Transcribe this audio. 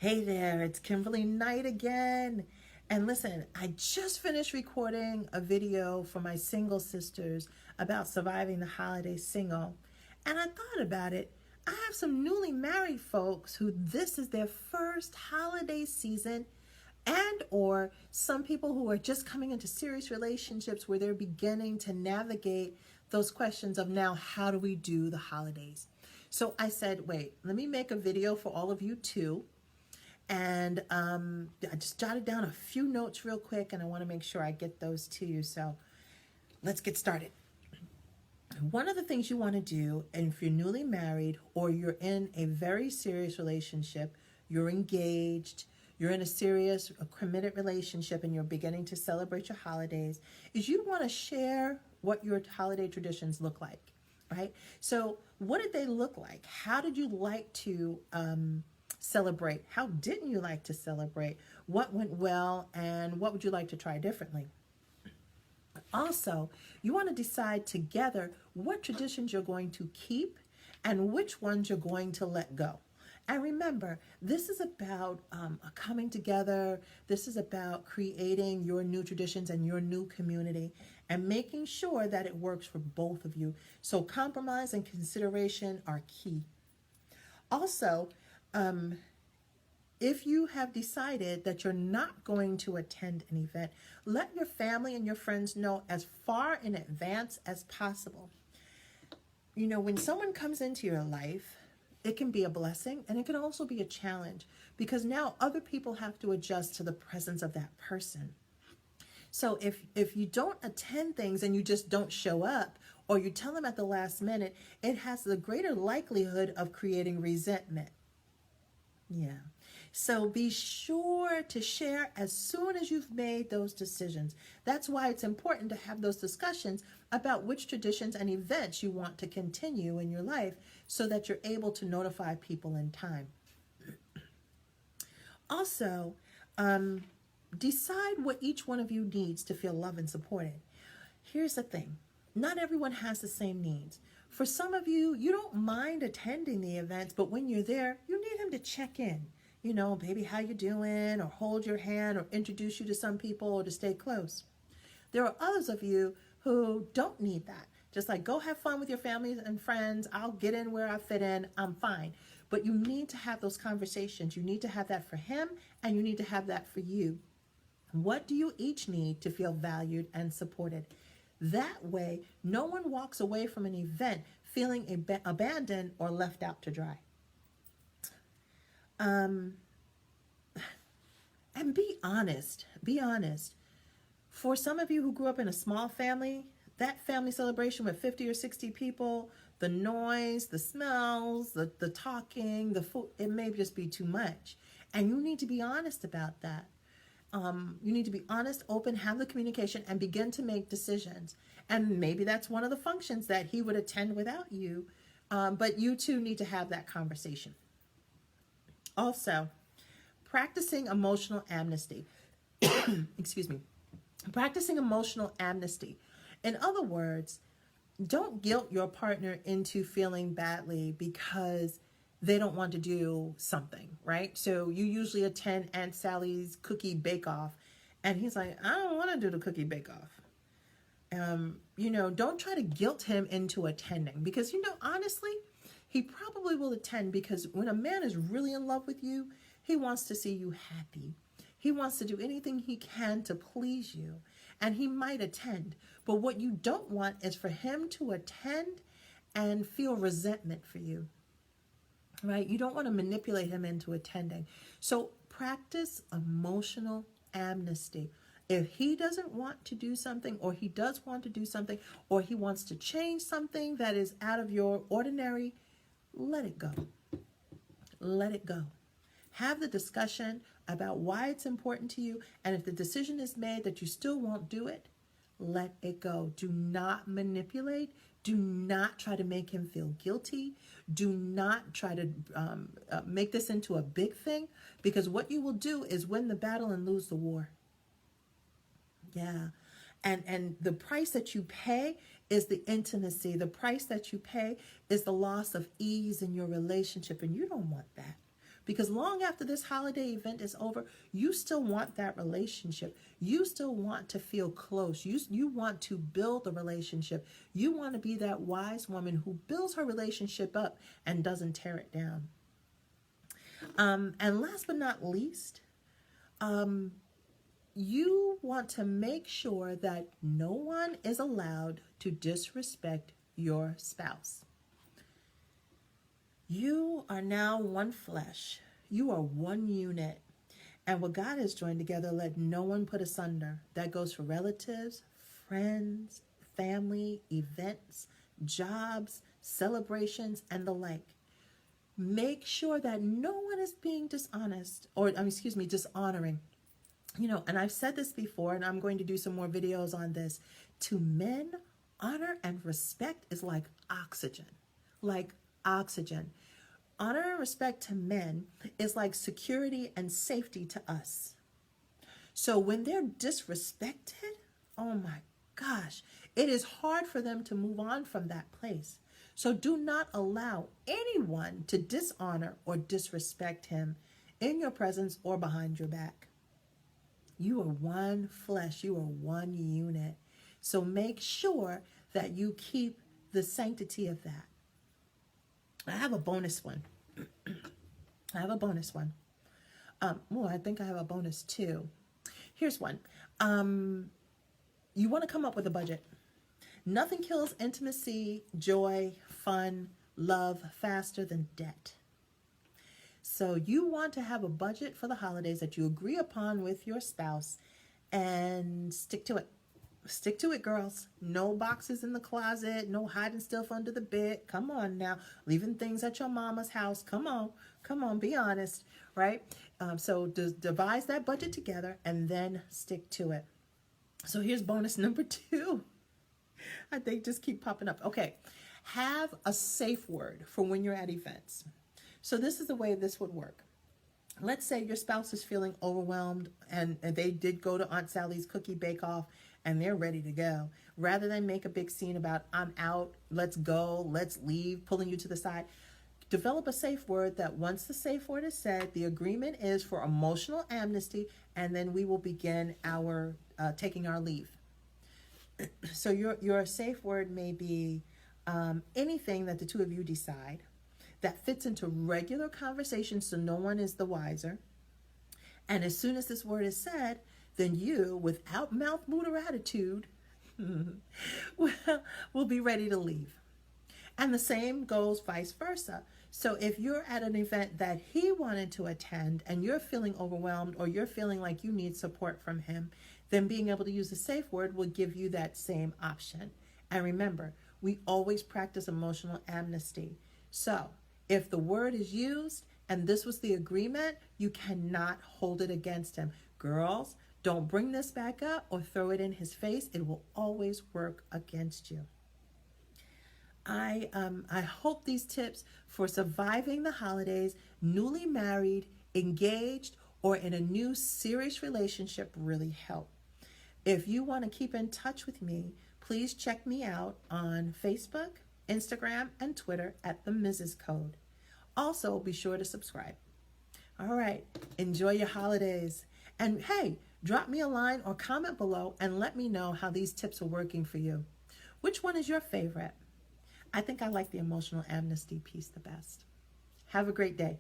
Hey there, it's Kimberly Knight again. And listen, I just finished recording a video for my single sisters about surviving the holiday single. And I thought about it. I have some newly married folks who this is their first holiday season, and or some people who are just coming into serious relationships where they're beginning to navigate those questions of now, how do we do the holidays? So I said, wait, let me make a video for all of you too. And I just jotted down a few notes real quick, and I want to make sure I get those to you. So let's get started. One of the things you want to do, and if you're newly married or you're in a very serious relationship, you're engaged, you're in a serious, committed relationship, and you're beginning to celebrate your holidays, is you want to share what your holiday traditions look like, right? So what did they look like? How did you like to celebrate? How didn't you like to celebrate? What went well, and what would you like to try differently? Also, you want to decide together what traditions you're going to keep and which ones you're going to let go. And remember, this is about coming together. This is about creating your new traditions and your new community and making sure that it works for both of you. So compromise and consideration are key. Also, if you have decided that you're not going to attend an event, let your family and your friends know as far in advance as possible. You know, when someone comes into your life, it can be a blessing and it can also be a challenge because now other people have to adjust to the presence of that person. So if you don't attend things and you just don't show up, or you tell them at the last minute, it has the greater likelihood of creating resentment. Yeah. So be sure to share as soon as you've made those decisions. That's why it's important to have those discussions about which traditions and events you want to continue in your life so that you're able to notify people in time. Also, decide what each one of you needs to feel loved and supported. Here's the thing. Not everyone has the same needs. For some of you, you don't mind attending the events, but when you're there, you need him to check in. You know, baby, how you doing? Or hold your hand or introduce you to some people or to stay close. There are others of you who don't need that. Just like, go have fun with your families and friends. I'll get in where I fit in. I'm fine. But you need to have those conversations. You need to have that for him, and you need to have that for you. What do you each need to feel valued and supported? That way, no one walks away from an event feeling abandoned or left out to dry. And be honest. Be honest. For some of you who grew up in a small family, that family celebration with 50 or 60 people, the noise, the smells, the talking, the food, it may just be too much. And you need to be honest about that. You need to be honest, open, have the communication, and begin to make decisions. And maybe that's one of the functions that he would attend without you. But you two need to have that conversation. Also, practicing emotional amnesty. Excuse me. Practicing emotional amnesty. In other words, don't guilt your partner into feeling badly because they don't want to do something, right? So you usually attend Aunt Sally's cookie bake-off, and he's like, I don't want to do the cookie bake-off. You know, don't try to guilt him into attending because, you know, honestly, he probably will attend because when a man is really in love with you, he wants to see you happy. He wants to do anything he can to please you, and he might attend. But what you don't want is for him to attend and feel resentment for you. Right? You don't want to manipulate him into attending. So practice emotional amnesty. If he doesn't want to do something, or he does want to do something, or he wants to change something that is out of your ordinary, let it go. Let it go. Have the discussion about why it's important to you. And if the decision is made that you still won't do it, let it go. Do not manipulate. Do not try to make him feel guilty. Do not try to make this into a big thing, because what you will do is win the battle and lose the war. Yeah. And the price that you pay is the intimacy. The price that you pay is the loss of ease in your relationship, and you don't want that. Because long after this holiday event is over, you still want that relationship. You still want to feel close. You want to build the relationship. You want to be that wise woman who builds her relationship up and doesn't tear it down. And last but not least, you want to make sure that no one is allowed to disrespect your spouse. You are now one flesh. You are one unit. And what God has joined together, let no one put asunder. That goes for relatives, friends, family, events, jobs, celebrations, and the like. Make sure that no one is being dishonest, or dishonoring. And I've said this before, and I'm going to do some more videos on this. To men, honor and respect is like oxygen. Like oxygen. Honor and respect to men is like security and safety to us. So when they're disrespected, oh my gosh, it is hard for them to move on from that place. So do not allow anyone to dishonor or disrespect him in your presence or behind your back. You are one flesh. You are one unit. So make sure that you keep the sanctity of that. I have a bonus one. I think I have a bonus too. Here's one. You want to come up with a budget. Nothing kills intimacy, joy, fun, love faster than debt. So you want to have a budget for the holidays that you agree upon with your spouse and stick to it. Stick to it, girls. No boxes in the closet. No hiding stuff under the bed. Come on now. Leaving things at your mama's house. Come on. Be honest, right? So devise that budget together and then stick to it. So here's bonus number 2. I think just keep popping up. Okay. Have a safe word for when you're at events. So this is the way this would work. Let's say your spouse is feeling overwhelmed and they did go to Aunt Sally's cookie bake-off and they're ready to go. Rather than make a big scene about, I'm out, let's go, let's leave, pulling you to the side, develop a safe word that once the safe word is said, the agreement is for emotional amnesty, and then we will begin our taking our leave. So your safe word may be anything that the two of you decide that fits into regular conversation so no one is the wiser. And as soon as this word is said, then you, without mouth, mood, or attitude, will be ready to leave. And the same goes vice versa. So if you're at an event that he wanted to attend and you're feeling overwhelmed or you're feeling like you need support from him, then being able to use a safe word will give you that same option. And remember, we always practice emotional amnesty. So if the word is used and this was the agreement, you cannot hold it against him. Girls, don't bring this back up or throw it in his face. It will always work against you. I hope these tips for surviving the holidays, newly married, engaged, or in a new serious relationship really help. If you want to keep in touch with me, please check me out on Facebook, Instagram, and Twitter at the Mrs. Code. Also, be sure to subscribe. All right, enjoy your holidays. And hey, drop me a line or comment below and let me know how these tips are working for you. Which one is your favorite? I think I like the emotional amnesty piece the best. Have a great day.